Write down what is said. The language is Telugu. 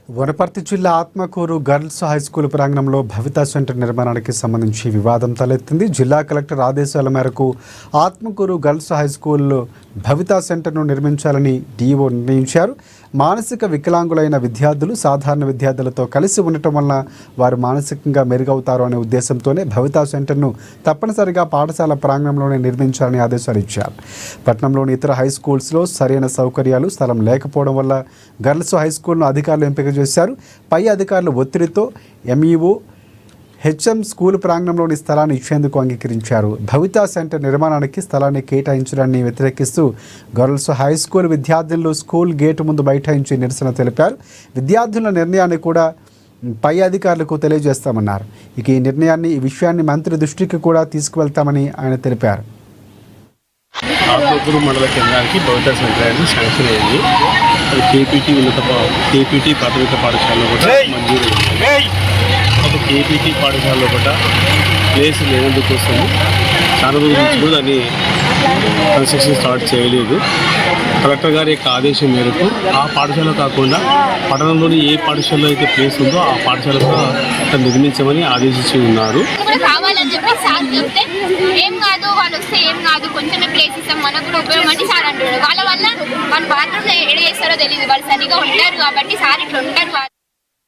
వనపర్తి జిల్లా ఆత్మకూరు గర్ల్స్ హై స్కూల్ ప్రాంగణంలో భవితా సెంటర్ నిర్మాణానికి సంబంధించి వివాదం తలెత్తింది. జిల్లా కలెక్టర్ ఆదేశాల మేరకు ఆత్మకూరు గర్ల్స్ హై స్కూల్లో భవితా సెంటర్ను నిర్మించాలని డీఓ నిర్ణయించారు. మానసిక వికలాంగులైన విద్యార్థులు సాధారణ విద్యార్థులతో కలిసి ఉండటం వలన వారు మానసికంగా మెరుగవుతారు అనే ఉద్దేశంతోనే భవితా సెంటర్ను తప్పనిసరిగా పాఠశాల ప్రాంగణంలోనే నిర్మించాలని ఆదేశాలు ఇచ్చారు. పట్టణంలోని ఇతర హై స్కూల్స్లో సరైన సౌకర్యాలు స్థలం లేకపోవడం వల్ల గర్ల్స్ హై స్కూల్ను అధికారులు ఎంపిక చేశారు. పై అధికారుల ఒత్తిడితో ఎంఈఓ హెచ్ఎం స్కూల్ ప్రాంగణంలోని స్థలాన్ని ఇచ్చేందుకు అంగీకరించారు. భవితా సెంటర్ నిర్మాణానికి స్థలాన్ని కేటాయించడాన్ని వ్యతిరేకిస్తూ గర్ల్స్ హై స్కూల్ విద్యార్థులు స్కూల్ గేటు ముందు బైఠాయించి నిరసన తెలిపారు. విద్యార్థుల నిర్ణయాన్ని కూడా పై అధికారులకు తెలియజేస్తామన్నారు. ఇక ఈ విషయాన్ని మంత్రి దృష్టికి కూడా తీసుకువెళ్తామని ఆయన తెలిపారు. ఆత్మకూరు మండల కేంద్రానికి భవితా సెంటర్ అనేది శాంక్షన్ అయ్యింది. అది కేపీటీ ప్రాథమిక పాఠశాలలో కూడా మంజూరు. అది కేపీటీ పాఠశాలలో కూడా ప్లేస్ లేనందుకోసము చాలా రోజుల నుంచి కూడా దాన్ని కన్స్ట్రక్షన్ స్టార్ట్ చేయలేదు. కలెక్టర్ గారి యొక్క ఆదేశం మేరకు ఆ పాఠశాల కాకుండా పట్టణంలోని ఏ పాఠశాలలో అయితే ప్లేస్ ఉందో ఆ పాఠశాలకు అక్కడ నిర్మించమని ఆదేశించి ఉన్నారు. ఏం కాదు, వాళ్ళు వస్తే ఏం కాదు, కొంచెమే ప్లేస్ ఇస్తాం, మనకు కూడా ఉపయోగం అని సార్ అంటారు. వాళ్ళ వల్ల మన బాత్రూంలో ఏడ చేస్తారో తెలియదు. వాళ్ళు సరిగా ఉంటారు కాబట్టి సార్ ఇట్లా ఉంటారు.